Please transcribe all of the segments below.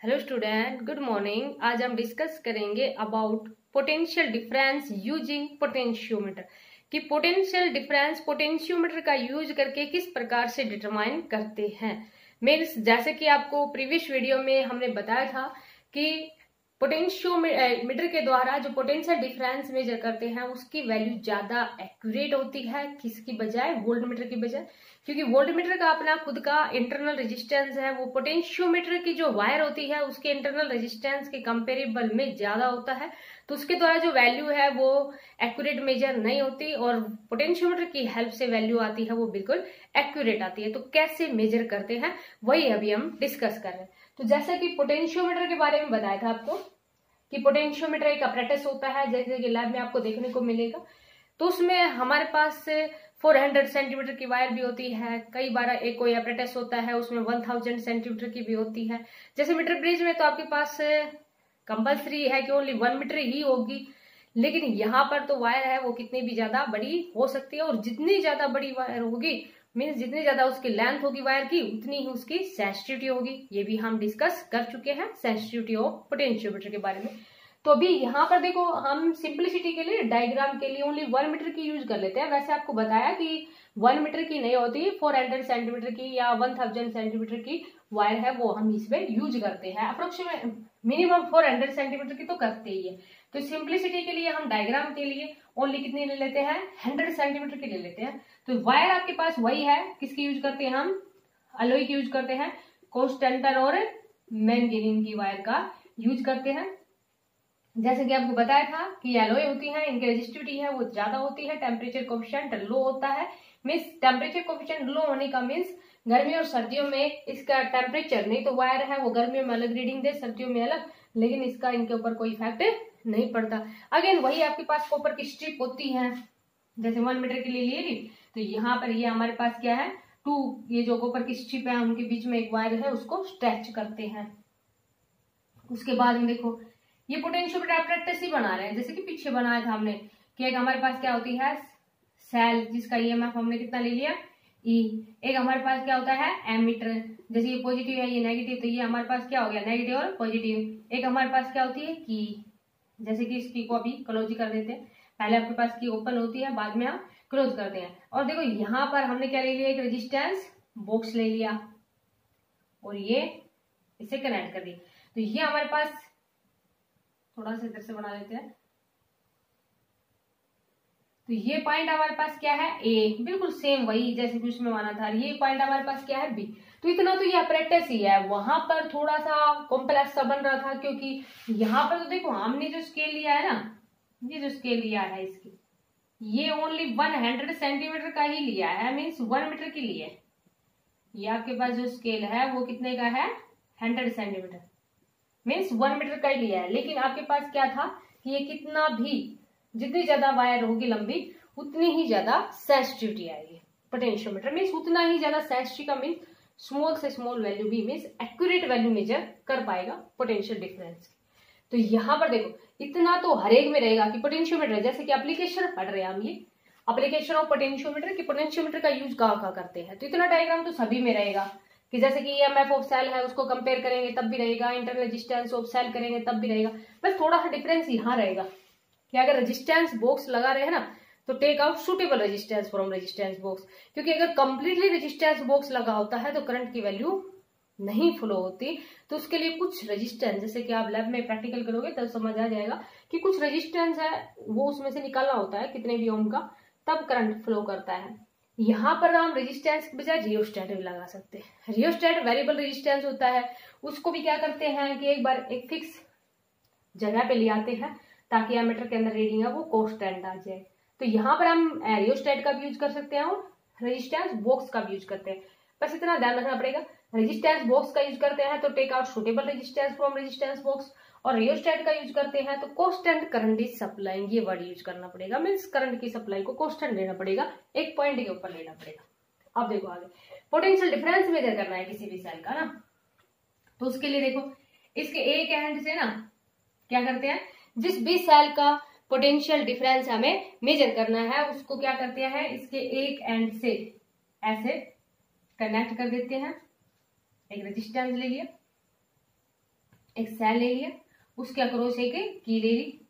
Hello student, good morning. आज हम discuss करेंगे about potential difference using potentiometer कि पोटेंशियल डिफरेंस पोटेंशियोमीटर का यूज करके किस प्रकार से डिटरमाइन करते हैं। मीन्स जैसे कि आपको प्रीवियस वीडियो में हमने बताया था कि पोटेंशियोमीटर के द्वारा जो पोटेंशियल डिफरेंस मेजर करते हैं उसकी वैल्यू ज्यादा एक्यूरेट होती है किसकी बजाय, वोल्टमीटर की बजाय, क्योंकि वोल्टमीटर का अपना खुद का इंटरनल रेजिस्टेंस है। वो पोटेंशियोमीटर की जो वायर होती है उसके इंटरनल रेजिस्टेंस के कंपेरेबल में ज्यादा होता है, तो उसके द्वारा जो वैल्यू है वो एक्यूरेट मेजर नहीं होती और पोटेंशियोमीटर की हेल्प से वैल्यू आती है वो बिल्कुल एक्यूरेट आती है। तो कैसे मेजर करते हैं वही अभी हम डिस्कस कर रहे हैं। तो जैसे कि पोटेंशियोमीटर के बारे में बताया था आपको कि पोटेंशियोमीटर एक अपरेटस होता है, जैसे कि लैब में आपको देखने को मिलेगा। तो उसमें हमारे पास 400 सेंटीमीटर की वायर भी होती है, कई बार एक कोई अपरेटस होता है उसमें 1000 सेंटीमीटर की भी होती है। जैसे मीटर ब्रिज में तो आपके पास कंपल्सरी है कि ओनली 1 मीटर ही होगी, लेकिन यहाँ पर तो वायर है वो कितनी भी ज्यादा बड़ी हो सकती है और जितनी ज्यादा बड़ी वायर होगी मीन्स जितनी ज्यादा उसकी लेंथ होगी वायर की उतनी ही उसकी सेंसिटिविटी होगी। ये भी हम डिस्कस कर चुके हैं सेंसिटिविटी ऑफ पोटेंशियोमीटर के बारे में। तो अभी यहाँ पर देखो हम सिंपलिसिटी के लिए डायग्राम के लिए ओनली 1 मीटर की यूज कर लेते हैं। वैसे आपको बताया कि 1 मीटर की नहीं होती, 400 सेंटीमीटर की या 1000 सेंटीमीटर की वायर है वो हम इसमें यूज करते हैं। अप्रोक्सीमेट मिनिमम 400 सेंटीमीटर की तो करते ही है। तो सिंपलिसिटी के लिए हम डायग्राम के लिए ओनली कितनी ले लेते हैं, 100 सेंटीमीटर की ले लेते हैं। तो वायर आपके पास वही है, किसकी यूज करते हैं हम, अलॉय की यूज करते हैं, कोस्टेंटर और मैंगनीज की वायर का यूज करते हैं। जैसे कि आपको बताया था कि एलॉय होती है, इनकी रेजिस्टिविटी है वो ज्यादा होती है, टेम्परेचर कोफिशिएंट लो होता है। मीन्स टेम्परेचर कोफिशिएंट लो होने का मीन्स गर्मियों और सर्दियों में इसका टेम्परेचर नहीं तो वायर है वो गर्मियों में अलग रीडिंग दे, सर्दियों में अलग, लेकिन इसका इनके ऊपर कोई इफेक्ट नहीं पड़ता। अगेन वही आपके पास कॉपर की स्ट्रिप होती है, जैसे 1 मीटर के लिए लिए ली, तो यहाँ पर ये हमारे पास क्या है, 2 ये जो कॉपर की स्ट्रिप है उनके बीच में एक वायर है उसको स्ट्रेच करते हैं। उसके बाद में देखो ये पोटेंशियोमीटर अपरेटस ही बना रहे हैं, जैसे कि पीछे बनाया था हमने कि एक हमारे पास क्या होती है सेल जिसका ईएमएफ हमने कितना ले लिया ई। एक हमारे पास क्या होता है एमीटर, जैसे ये पॉजिटिव है ये नेगेटिव, तो ये हमारे पास क्या हो गया नेगेटिव और पॉजिटिव। एक हमारे पास क्या होती है की, जैसे कि इस की को अभी क्लोज कर देते हैं, पहले आपके पास की ओपन होती है बाद में हम क्लोज करते हैं। और देखो यहाँ पर हमने क्या ले लिया, एक रेजिस्टेंस बॉक्स ले लिया और ये इसे कनेक्ट कर दिया। तो ये हमारे पास थोड़ा सा इधर से बना लेते हैं, तो ये पॉइंट हमारे पास क्या है ए, बिल्कुल सेम वही जैसे कि उसमें माना था। ये पॉइंट हमारे पास क्या है बी। तो इतना तो ये अपरेटस ही है, वहां पर थोड़ा सा कॉम्प्लेक्स सा बन रहा था क्योंकि यहाँ पर तो देखो हमने जो स्केल लिया है ना, ये जो स्केल लिया है इसकी ये ओनली 100 सेंटीमीटर का ही लिया है, मीन्स 1 मीटर की लिए। ये आपके पास जो स्केल है वो कितने का है 100 सेंटीमीटर, मीन्स 1 मीटर का ही लिया है। लेकिन आपके पास क्या था कि ये कितना भी जितनी ज्यादा वायर होगी लंबी उतनी ही ज्यादा सेंसिटिविटी आएगी पोटेंशियोमीटर, मीन्स उतना ही ज्यादा सेंसिटिविटी का मीन्स स्मॉल से स्मॉल वैल्यू भी मीन्स एक्यूरेट वैल्यू मेजर कर पाएगा पोटेंशियल डिफरेंस। तो यहाँ पर देखो इतना तो हर एक में रहेगा कि पोटेंशियोमीटर, जैसे कि एप्लीकेशन पढ़ रहे हैं हम, ये एप्लीकेशन ऑफ पोटेंशियोमीटर की पोटेंशियोमीटर का यूज कहाँ करते हैं, तो इतना डायग्राम तो सभी में रहेगा कि जैसे कि ईएमएफ ऑफ सेल है उसको कंपेयर करेंगे तब भी रहेगा, इंटरनल रेजिस्टेंस ऑफ सेल करेंगे तब भी रहेगा। बस थोड़ा सा डिफरेंस यहाँ रहेगा कि अगर रेजिस्टेंस बॉक्स लगा रहे हैं ना तो take out suitable resistance from resistance box, क्योंकि अगर कंप्लीटली रेजिस्टेंस बॉक्स लगा होता है तो करंट की वैल्यू नहीं फ्लो होती। तो उसके लिए कुछ रेजिस्टेंस, जैसे कि आप लैब में प्रैक्टिकल करोगे तब समझ आ जाएगा कि कुछ रेजिस्टेंस है वो उसमें से निकालना होता है कितने भी ओम का, तब करंट फ्लो करता है। यहाँ पर हम रेजिस्टेंस के बजाय रियोस्टेट भी लगा सकते हैं। रियोस्टेट वेरिएबल रेजिस्टेंस होता है, उसको भी क्या करते हैं कि एक बार एक फिक्स जगह पे ले आते हैं ताकि एमीटर के अंदर रीडिंग है वो कांस्टेंट आ जाए। तो यहाँ पर हम रियोस्टेट का भी यूज कर सकते हैं और रेजिस्टेंस बॉक्स का भी यूज करते हैं। बस इतना ध्यान रखना पड़ेगा, रेजिस्टेंस बॉक्स का यूज करते हैं तो take out suitable resistance from resistance box, और रियोस्टेट का यूज करते हैं तो कांस्टेंट करंट इज सप्लाइंग, ये वर्ड यूज करना पड़ेगा, मीन्स करंट की सप्लाई को कांस्टेंट लेना पड़ेगा, एक पॉइंट के ऊपर लेना पड़ेगा। अब देखो आगे पोटेंशियल डिफरेंस मेजर करना है किसी भी सेल का ना, तो उसके लिए देखो इसके एक एंड से ना क्या करते हैं, जिस भी सेल का पोटेंशियल डिफरेंस हमें मेजर करना है उसको क्या करते हैं इसके एक एंड से ऐसे कनेक्ट कर देते हैं, एक रेजिस्टेंस ले लिया एक सेल ले लिया, उसके अक्रॉस एक की ले ली,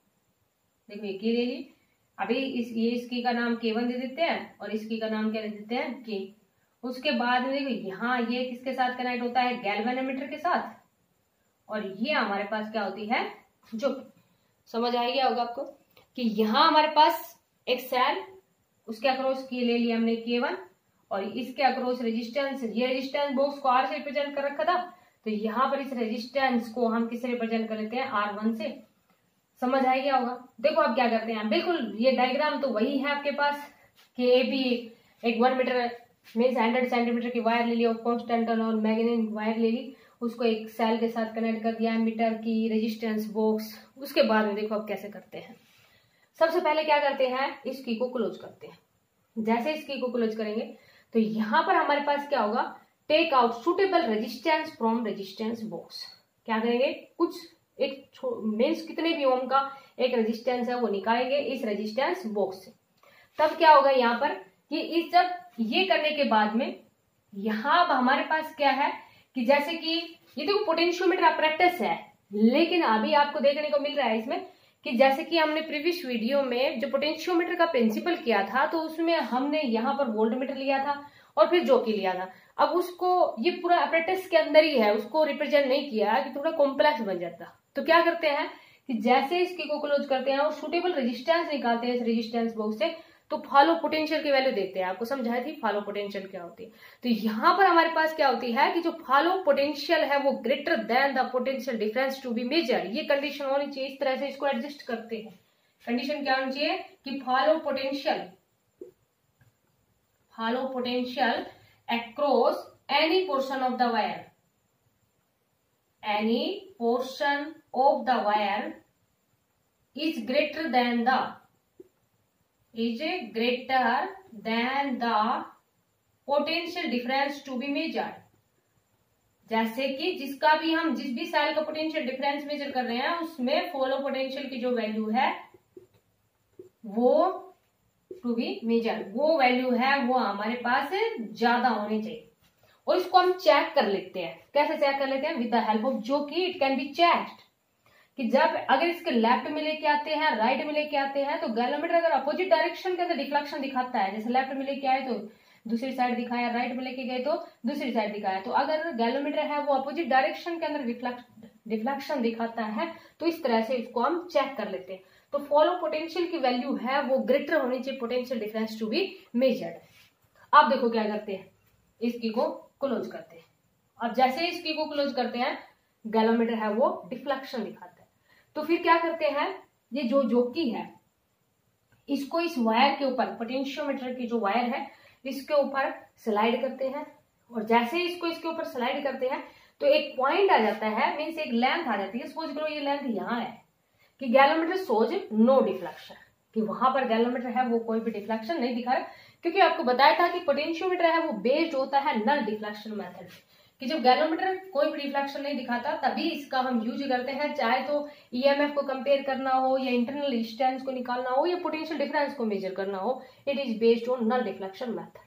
देखो ये की ले ली। अभी ये इसकी का नाम K1 दे देते हैं और इसकी का नाम क्या दे देते हैं K। उसके बाद में देखो यहाँ ये किसके साथ कनेक्ट होता है, गैल्वेनोमीटर के साथ, और ये हमारे पास क्या होती है, जो समझ आ गया होगा आपको कि यहाँ हमारे पास एक सेल, उसके अक्रॉस की ले लिया हमने K1 और इसके अक्रॉस रेजिस्टेंस, ये रेजिस्टेंस बॉक्स को R से रिप्रेजेंट कर रखा था, तो यहाँ पर इस रेजिस्टेंस को हम किससे रिप्रेजेंट कर लेते हैं, R1 से। समझ आ गया होगा। देखो आप क्या करते हैं, बिल्कुल ये डायग्राम तो वही है आपके पास कि ए बी एक 1 मीटर मीन्स 100 सेंटीमीटर की वायर ले ली और कांस्टेंट और मैग्नेटिक वायर ले ली, उसको एक सेल के साथ कनेक्ट कर दिया, मीटर की रेजिस्टेंस बॉक्स। उसके बाद में देखो आप कैसे करते हैं। सबसे पहले क्या करते हैं, इस की को क्लोज करते हैं। जैसे इस की को क्लोज करेंगे तो यहाँ पर हमारे पास क्या होगा, take out suitable resistance from resistance box. क्या करेंगे, कुछ एक मीन्स कितने भी ओम का एक रेजिस्टेंस है वो निकालेंगे इस रेजिस्टेंस बॉक्स से। तब क्या होगा यहाँ पर कि इस जब ये करने के बाद में यहाँ अब हमारे पास क्या है कि जैसे कि ये देखो पोटेंशियोमीटर अपैरेटस है, लेकिन अभी आपको देखने को मिल रहा है इसमें कि जैसे कि हमने प्रीवियस वीडियो में जो पोटेंशियोमीटर का प्रिंसिपल किया था तो उसमें हमने यहाँ पर वोल्टमीटर लिया था और फिर जॉकी लिया था। अब उसको ये पूरा अपैरेटस के अंदर ही है, उसको रिप्रेजेंट नहीं किया कि थोड़ा कॉम्प्लेक्स बन जाता। तो क्या करते हैं कि जैसे इसकी को क्लोज करते हैं और सुटेबल रेजिस्टेंस निकालते हैं इस रेजिस्टेंस बॉक्स से, तो फॉलो पोटेंशियल की वैल्यू देते हैं। आपको समझाई थी फॉलो पोटेंशियल क्या होती है। तो यहाँ पर हमारे पास क्या होती है कि जो फॉलो पोटेंशियल है वो greater than the potential difference to be measured. ये कंडीशन होनी चाहिए, इस तरह से इसको एडजस्ट करते हैं। कंडीशन क्या होनी चाहिए कि fall of potential across any portion of the wire, any portion of the wire is greater than the potential difference to be measured। जैसे कि जिसका भी हम जिस भी सेल का पोटेंशियल डिफरेंस मेजर कर रहे हैं उसमें फॉलो पोटेंशियल की जो वैल्यू है वो टू बी मेजर, वो वैल्यू है वो हमारे पास ज्यादा होनी चाहिए। और इसको हम चेक कर लेते हैं। कैसे चेक कर लेते हैं, विद द हेल्प ऑफ जो कि इट कैन बी चेक्ड कि जब अगर इसके लेफ्ट में लेके आते हैं राइट में लेके आते हैं तो गैलोमीटर अगर अपोजिट डायरेक्शन के अंदर डिफ्लेक्शन दिखाता है, जैसे लेफ्ट में लेके आए तो दूसरी साइड दिखाया, राइट में लेके गए तो दूसरी साइड दिखाया, तो अगर गैलोमीटर है वो अपोजिट डायरेक्शन के अंदर डिफ्लेक्शन दिखाता है तो इस तरह से इसको हम चेक कर लेते हैं। तो फॉलो पोटेंशियल की वैल्यू है वो ग्रेटर होनी चाहिए potential difference to be measured. अब देखो क्या करते हैं, इसकी को क्लोज करते हैं। अब जैसे इसकी को क्लोज करते हैं गैलोमीटर है वो डिफ्लेक्शन दिखाता है। तो फिर क्या करते हैं, ये जो जोकी है इसको इस वायर के ऊपर, पोटेंशियोमीटर की जो वायर है इसके ऊपर स्लाइड करते हैं, और जैसे इसको इसके ऊपर स्लाइड करते हैं तो एक पॉइंट आ जाता है, मीन्स एक लेंथ आ जाती है। सपोज करो ये लेंथ यहाँ है कि गैलोमीटर सोज नो डिफ्लेक्शन, कि वहां पर गैलोमीटर है वो कोई भी डिफ्लेक्शन नहीं दिखा रहा, क्योंकि आपको बताया था कि पोटेंशियोमीटर है वो बेस्ड होता है नल डिफ्लेक्शन मेथड, कि जब गैलोमीटर कोई भी डिफ्लेक्शन नहीं दिखाता तभी इसका हम यूज करते हैं, चाहे तो ईएमएफ को कंपेयर करना हो या इंटरनल रेजिस्टेंस को निकालना हो या पोटेंशियल डिफरेंस को मेजर करना हो, it is based on null deflection method.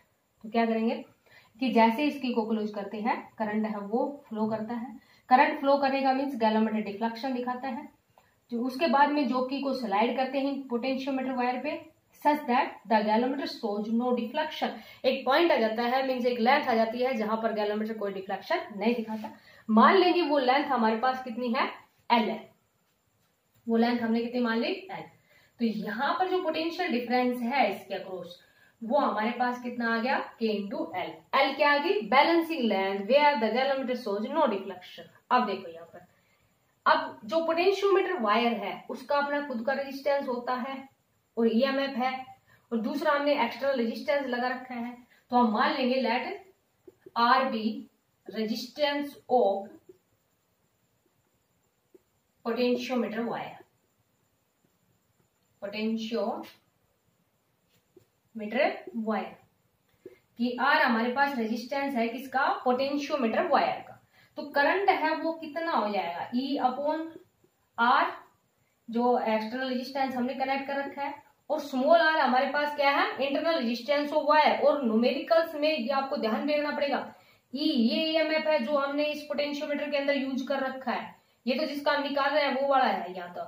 तो क्या करेंगे कि जैसे इसकी को क्लोज करते हैं करंट है वो फ्लो करता है, करंट फ्लो करने का मीन्स गैलोमीटर डिफ्लेक्शन दिखाता है, जो उसके बाद में जोकी को स्लाइड करते हैं पोटेंशियोमीटर वायर पे such that the galvanometer shows no deflection. एक पॉइंट आ जाता है, मीन्स एक लेंथ आ जाती है जहां पर गैलोमीटर कोई डिफ्लेक्शन नहीं दिखाता। मान लेंगे वो लेंथ हमारे पास कितनी है, एल है, वो लेंथ हमने कितनी मान ली, एल। तो यहाँ पर जो पोटेंशियल डिफरेंस है इसके अक्रॉस वो हमारे पास कितना आ गया, के इंटू एल। एल क्या आ गई, balancing length where the galvanometer shows no deflection. अब देखो यहाँ पर, अब जो पोटेंशियोमीटर वायर है उसका अपना खुद का रेजिस्टेंस होता है और ईएमएफ है, और दूसरा हमने एक्सटर्नल रेजिस्टेंस लगा रखा है। तो हम मान लेंगे let R be resistance of potentiometer wire, potentiometer wire कि आर हमारे पास रेजिस्टेंस है किसका, पोटेंशियोमीटर वायर का। तो करंट है वो कितना हो जाएगा, ई अपॉन आर जो एक्सटर्नल रेजिस्टेंस हमने कनेक्ट कर रखा है, और स्मॉल आर हमारे पास क्या है, इंटरनल रेजिस्टेंस ऑफ वायर। और न्यूमेरिकल्स में ये आपको ध्यान देना पड़ेगा, ई ये ईएमएफ है जो हमने इस पोटेंशियोमीटर के अंदर यूज कर रखा है, ये तो जिसका हम निकाल रहे हैं वो वाला है यहाँ तो,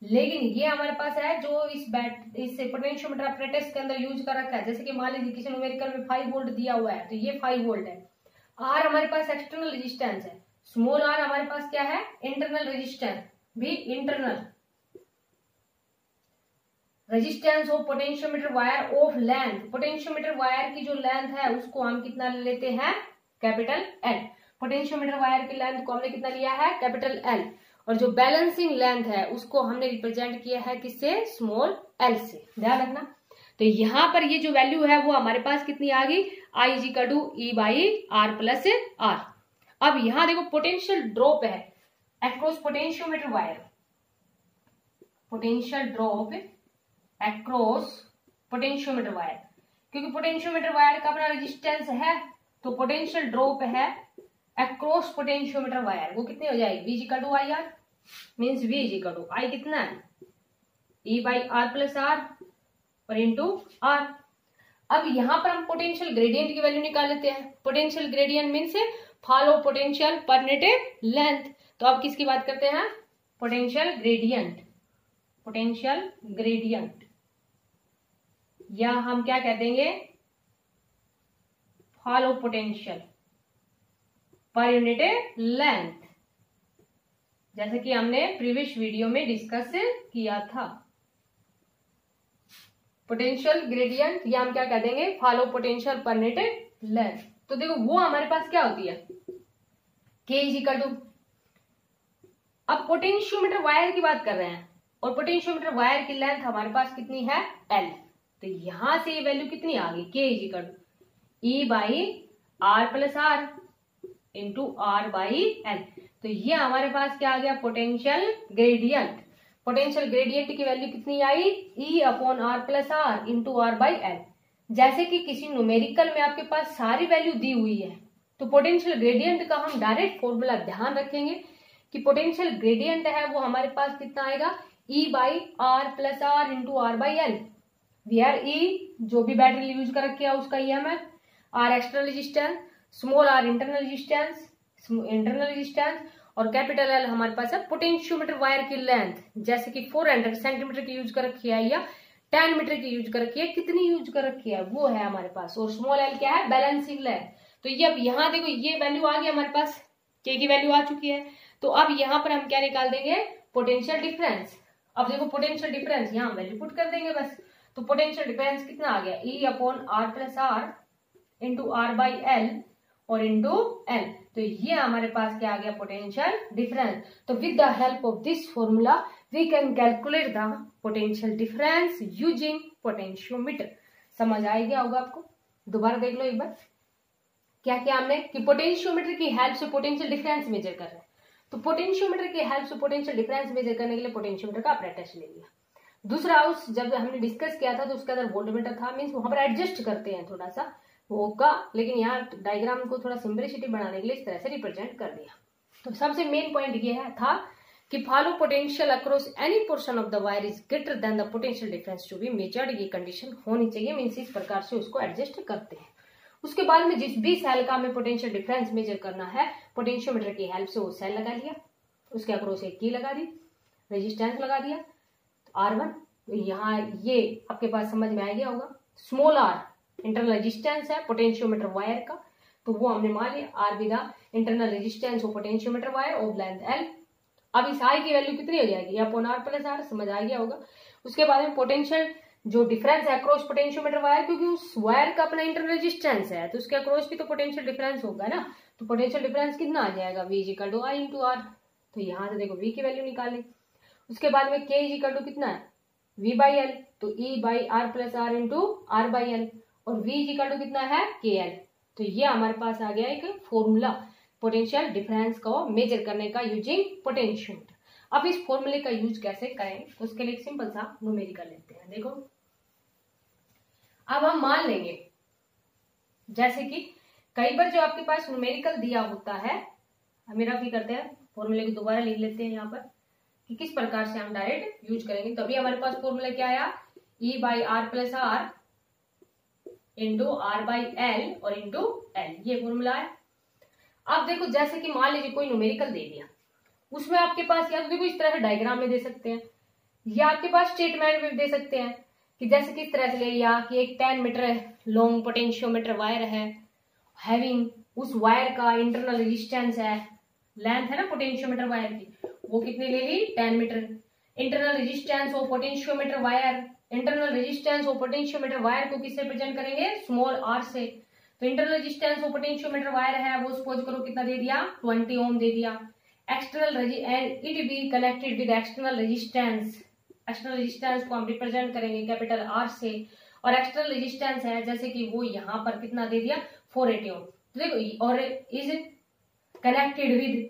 लेकिन ये हमारे पास है जो इस पोटेंशियोमीटर अपने टेस्ट के अंदर यूज कर रखा है। जैसे कि मान लीजिए किसी न्यूमेरिकल में 5 वोल्ट दिया हुआ है, तो ये 5 वोल्ट है। आर हमारे पास एक्सटर्नल रेजिस्टेंस है, स्मॉल आर हमारे पास क्या है, इंटरनल रेजिस्टेंस, भी internal resistance of potentiometer wire of length. Potentiometer wire की जो लेंथ है उसको हम कितना ले लेते हैं, कैपिटल एल। पोटेंशियोमीटर वायर की लेंथ को हमने कितना लिया है, कैपिटल एल। और जो बैलेंसिंग लेंथ है उसको हमने रिप्रेजेंट किया है किससे, स्मॉल एल से, ध्यान रखना। तो यहाँ पर ये जो वैल्यू है वो हमारे पास कितनी आ गई, I is equal to E by R plus R. अब यहाँ देखो पोटेंशियल ड्रॉप है across potentiometer wire, potential drop across potentiometer wire, क्योंकि पोटेंशियोमीटर वायर का अपना रेजिस्टेंस है, तो पोटेंशियल ड्रॉप है अक्रॉस पोटेंशियोमीटर वायर, वो कितनी हो जाएगी, V equal to I R, means V equal to I कितना है, E by R plus R और इंटू आर। अब यहाँ पर हम पोटेंशियल ग्रेडियंट की वैल्यू निकाल लेते हैं। Potential gradient means fall of potential per unit length. तो अब किसकी बात करते हैं, पोटेंशियल ग्रेडियंट, पोटेंशियल ग्रेडियंट, या हम क्या कह देंगे, fall of potential per unit length, जैसे कि हमने प्रीवियस वीडियो में डिस्कस किया था। पोटेंशियल ग्रेडियंट या हम क्या कह देंगे, fall of potential per unit length. तो देखो वो हमारे पास क्या होती है, K इज इक्वल टू, अब पोटेंशियोमीटर वायर की बात कर रहे हैं और पोटेंशियोमीटर वायर की लेंथ हमारे पास कितनी है, L। तो यहां से ये वैल्यू कितनी आ गई, K is equal to E by R plus R into R by L. तो ये हमारे पास क्या आ गया, पोटेंशियल ग्रेडियंट। पोटेंशियल ग्रेडियंट की वैल्यू कितनी आई, E upon R plus R into R by L. जैसे कि किसी न्यूमेरिकल में आपके पास सारी वैल्यू दी हुई है, तो पोटेंशियल ग्रेडियंट का हम डायरेक्ट फॉर्मूला ध्यान रखेंगे कि पोटेंशियल ग्रेडियंट है वो हमारे पास कितना आएगा, E by R plus R into R by L. Where E जो भी बैटरी यूज कर रखी है उसका EMF, R external resistance, small R internal resistance और कैपिटल एल हमारे पास है पोटेंशियोमीटर वायर की लेंथ। जैसे कि 400 सेंटीमीटर की यूज कर रखी है या 10 मीटर की यूज कर रखी है, कितनी यूज कर रखी है वो है हमारे पास, और स्मॉल एल क्या है, बैलेंसिंग लेंथ। तो ये अब यहाँ देखो ये वैल्यू आ गई हमारे पास, के की वैल्यू आ चुकी है। तो अब यहाँ पर हम क्या निकाल देंगे, पोटेंशियल डिफरेंस। अब देखो पोटेंशियल डिफरेंस यहाँ वैल्यू पुट कर देंगे बस। तो पोटेंशियल डिफरेंस कितना आ गया, E upon R plus R into R by L और इंटू एल। तो ये हमारे पास क्या आ गया, पोटेंशियल डिफरेंस। तो with the help of this formula we can calculate the potential difference using potentiometer. समझ आ गया होगा आपको, दोबारा देख लो एक बार क्या क्या हमने, कि पोटेंशियोमीटर की हेल्प से पोटेंशियल डिफरेंस मेजर कर रहे हैं। तो पोटेंशियोमीटर की हेल्प से पोटेंशियल डिफरेंस मेजर करने के लिए पोटेंशियोमीटर का apparatus ले लिया। दूसरा उस जब हमने डिस्कस किया था तो उसके अंदर वोल्टमीटर था, मीन्स वहां पर एडजस्ट करते हैं थोड़ा सा वो का, लेकिन यहाँ डायग्राम को थोड़ा सिंपलिसिटी बनाने के लिए इस तरह से रिप्रेजेंट कर दिया। तो सबसे मेन पॉइंट ये है था कि fall of potential across any portion of the wire is greater than the potential difference to be measured. ये कंडीशन होनी चाहिए, मीन्स इस प्रकार से उसको एडजस्ट करते हैं। उसके बाद में जिस भी सेल का हमें पोटेंशियल डिफरेंस मेजर करना है, पोटेंशियोमीटर की हेल्प से वो सेल लगा लिया, उसके अक्रॉस एक की लगा दी, रेजिस्टेंस लगा दिया R1। तो यहाँ ये आपके पास समझ में आ गया होगा। स्मॉल आर इंटरनल रेजिस्टेंस है पोटेंशियोमीटर वायर का, तो वो हमने मान लिया, R be the internal resistance of potentiometer wire of length L. अब इस आई की वैल्यू कितनी हो जाएगी, अपॉन आर प्लस आर, समझ आ गया होगा। उसके बाद में पोटेंशियल जो डिफरेंस है अक्रॉस पोटेंशियोमीटर वायर, क्योंकि उस वायर का अपना इंटरनल रेजिस्टेंस है तो उसके अक्रॉस भी तो पोटेंशियल डिफरेंस होगा ना, तो पोटेंशियल डिफरेंस कितना आ जाएगा, V is equal to I into R. तो यहाँ से देखो V की वैल्यू निकालें। उसके बाद में K इज इक्वल टू कितना है, V बाई एल, तो E by R plus R into R by L, और V इज इक्वल टू कितना है, KL। तो ये हमारे पास आ गया एक फॉर्मूला पोटेंशियल डिफरेंस को मेजर करने का यूजिंग पोटेंशियोमीटर। अब इस फॉर्मूले का यूज कैसे करें, तो उसके लिए एक सिंपल सा न्यूमेरिकल लेते हैं। देखो अब हम मान लेंगे, जैसे कि कई बार जो आपके पास न्यूमेरिकल दिया होता है, मेरा भी करते हैं फॉर्मूले को दोबारा लिख लेते हैं यहाँ पर कि किस प्रकार से हम डायरेक्ट यूज करेंगे। तभी हमारे पास फॉर्मूला क्या आया, E by R plus R into R by L और इंटू एल, ये फॉर्मूला है। अब देखो जैसे कि मान लीजिए कोई न्यूमेरिकल दे दिया, उसमें आपके पास या तो देखो इस तरह से डायग्राम में दे सकते हैं, या आपके पास स्टेटमेंट में दे सकते हैं कि जैसे किस तरह से ले लिया कि एक 10 मीटर लॉन्ग पोटेंशियोमीटर वायर है, हैविंग उस वायर का इंटरनल रेजिस्टेंस है, लेंथ है ना पोटेंशियोमीटर वायर की, वो कितनी ले ली 10 metre. Internal resistance of potentiometer wire, internal resistance of potentiometer wire को किससे रिप्रेजेंट करेंगे, स्मॉल आर से। तो internal resistance of potentiometer wire है वो सपोज करो कितना दे दिया 20 ओम दे दिया। External it be connected with external resistance, external resistance को हम रिप्रेजेंट करेंगे कैपिटल आर से, और एक्सटर्नल रेजिस्टेंस है जैसे कि वो यहाँ पर कितना दे दिया 480 ओम। तो देखो और इज कनेक्टेड विद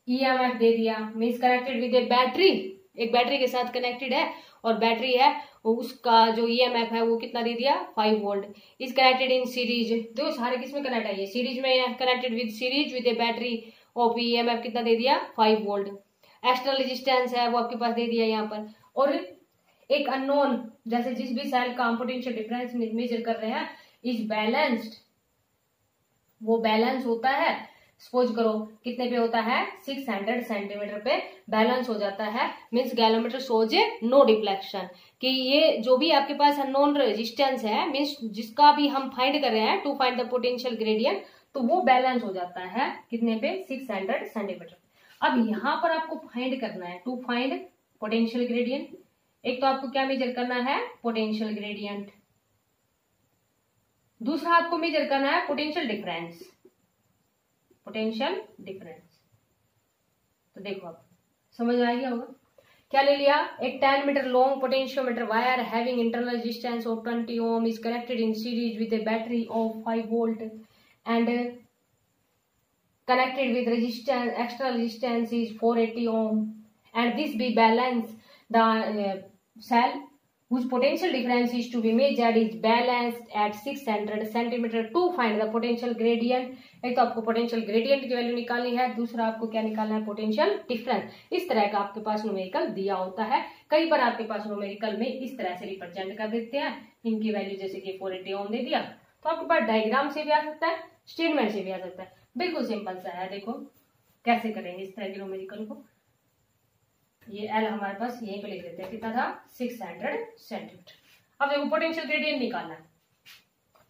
ईएमएफ दे दिया, means connected with a battery, एक बैटरी के साथ कनेक्टेड है और बैटरी है उसका जो ईएमएफ है वो कितना दे दिया 5 volt. Is connected in series, देखो सारे किसमें कनेक्ट है, ये सीरीज में connected with series with a battery of EMF कितना दे दिया 5 वोल्ट। एक्सटर्नल रेजिस्टेंस है वो आपके पास दे दिया यहाँ पर, और एक अननोन जैसे जिस भी सेल का हम पोटेंशियल डिफरेंस मेजर कर रहे हैं इज बैलेंस्ड, वो बैलेंस होता है, सपोज करो कितने पे होता है 600 सेंटीमीटर पे बैलेंस हो जाता है, means galvanometer shows a no deflection, कि ये जो भी आपके पास अननोन रेजिस्टेंस है मीन्स जिसका भी हम फाइंड कर रहे हैं to find the potential gradient, तो वो बैलेंस हो जाता है कितने पे 600 सेंटीमीटर। अब यहाँ पर आपको फाइंड करना है टू फाइंड पोटेंशियल ग्रेडियंट, एक तो आपको क्या मेजर करना है पोटेंशियल ग्रेडियंट, दूसरा आपको मेजर करना है पोटेंशियल डिफरेंस, पोटेंशियल डिफरेंस। तो देखो आप समझ में आ गया होगा, क्या ले लिया, एक 10 metre long potentiometer wire having internal resistance of 20 ohm is connected in series with a battery of 5 volt and connected with resistance, external resistance is 480 ohm, and this be balance the cell whose potential difference is to be measured is balanced at 600 centimeter to find the potential gradient। एक तो आपको potential gradient की value निकालनी है, दूसरा आपको क्या निकालना है पोटेंशियल डिफरेंस। इस तरह का आपके पास न्यूमेरिकल दिया होता है, कई बार आपके पास न्यूमेरिकल में इस तरह से रिप्रेजेंट कर देते हैं, इनकी वैल्यू जैसे कि 480 ओम दे दिया, तो आपके पास डायग्राम से भी आ सकता है, स्टेटमेंट से भी आ सकता है, बिल्कुल सिंपल सा है। देखो कैसे करेंगे इस तरह के न्यूमेरिकल को, ये एल हमारे पास यहीं पे लिख देते हैं, कितना था 600 सेंटीमीटर। अब देखो पोटेंशियल ग्रेडियंट निकालना है,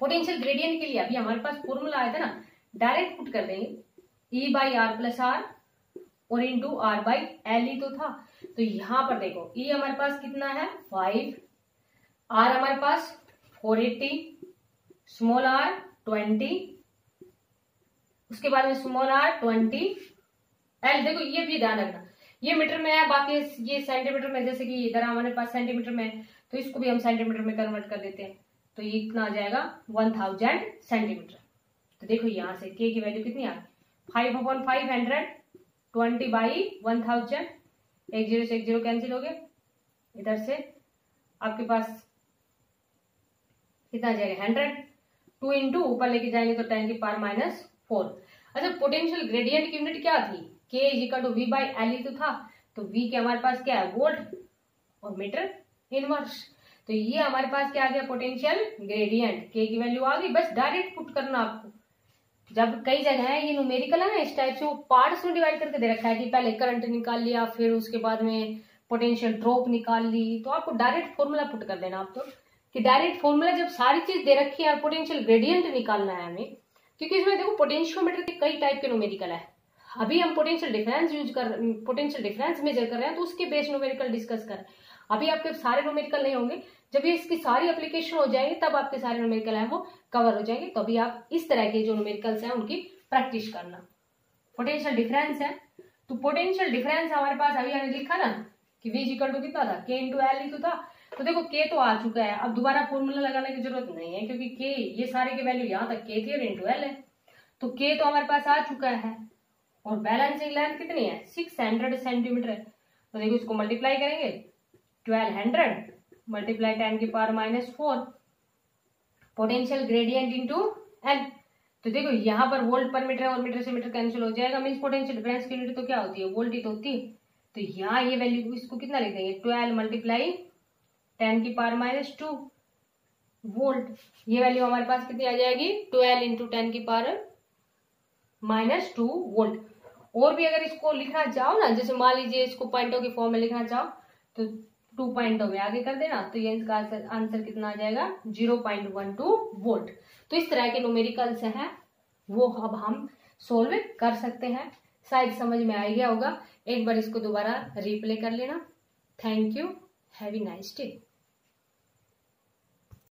पोटेंशियल ग्रेडियंट के लिए अभी हमारे पास फॉर्मूला आया था ना, डायरेक्ट पुट कर देंगे E by R plus R और इंटू आर बाई एल ही तो था। तो यहां पर देखो E हमारे पास कितना है 5, आर हमारे पास 480, स्मॉल आर 20, उसके बाद में स्मॉल आर 20, एल देखो ये भी ध्यान रखना ये मीटर में है, बाकी ये सेंटीमीटर में, जैसे कि इधर हमारे पास सेंटीमीटर में है तो इसको भी हम सेंटीमीटर में कन्वर्ट कर देते हैं, तो ये इतना आ जाएगा 1000 सेंटीमीटर। तो देखो यहाँ से के की वैल्यू कितनी आ गई 5/500, 20/1000, एक जीरो से एक जीरो कैंसिल हो गया, इधर से आपके पास कितना आ जाएगा 100, 2 इंटू ऊपर लेके जाएंगे तो 10 की पावर -4। अच्छा पोटेंशियल ग्रेडियंट की यूनिट क्या थी, K equal to V by L ही तो था, तो V के हमारे पास क्या है वोल्ट और मीटर इनवर्स, तो ये हमारे पास क्या आ गया पोटेंशियल ग्रेडियंट, K की वैल्यू आ गई, बस डायरेक्ट पुट करना आपको। जब कई जगह है ये न्यूमेरिकल है ना इस टाइप से, वो पार्ट्स में डिवाइड करके दे रखा है कि पहले करंट निकाल लिया फिर उसके बाद में पोटेंशियल ड्रॉप निकाल ली, तो आपको डायरेक्ट फॉर्मूला पुट कर देना आप, तो कि डायरेक्ट फॉर्मूला जब सारी चीज दे रखी है और पोटेंशियल ग्रेडियंट निकालना है हमें, क्योंकि इसमें देखो पोटेंशियोमीटर के कई टाइप के न्यूमेरिकल है, अभी हम potential difference potential difference measure कर रहे हैं तो उसके बेस न्यूमेरिकल डिस्कस कर, अभी आपके सारे न्यूमेरिकल नहीं होंगे, जब ये इसकी सारी एप्लीकेशन हो जाएंगे तब आपके सारे न्यूमेरिकल है वो कवर हो जाएंगे, तो अभी आप इस तरह के जो न्यूमेरिकल्स हैं उनकी प्रैक्टिस करना। पोटेंशियल डिफरेंस है, तो पोटेंशियल डिफरेंस हमारे पास अभी हमने लिखा ना कि V इक्वल टू कितना था K इंटू एल ही तो था, तो देखो K तो आ चुका है, अब दोबारा फॉर्मूला लगाने की जरूरत नहीं है क्योंकि K ये सारे की वैल्यू यहाँ तक K थी और इंटू एल है, तो K तो हमारे पास आ चुका है और बैलेंसिंग लेंथ कितनी है 600 सेंटीमीटर है, तो देखो इसको मल्टीप्लाई करेंगे 1200 मल्टीप्लाई 10 की power -4 potential gradient into L, तो देखो यहाँ पर वोल्ट पर मीटर और मीटर से मीटर कैंसिल हो जाएगा, मीन्स पोटेंशियल डिफरेंस की यूनिट तो क्या होती है वोल्ट ही तो होती है, तो यहाँ ये वैल्यू इसको कितना लिख देंगे 12 मल्टीप्लाई 10 की पावर -2 वोल्ट, ये वैल्यू हमारे पास कितनी आ जाएगी 12 इंटू 10 की पावर -2 वोल्ट। और भी अगर इसको लिखना चाहो ना, जैसे मान लीजिए इसको पॉइंटों के फॉर्म में लिखना चाहो तो 2 पॉइंटों में आगे कर देना, तो ये इसका आंसर कितना आ जाएगा 0.12 वोल्ट। तो इस तरह के न्यूमेरिकल्स हैं वो अब हम सोल्व कर सकते हैं। शायद समझ में आ गया होगा, एक बार इसको दोबारा रिप्ले कर लेना। Thank you, have a nice day.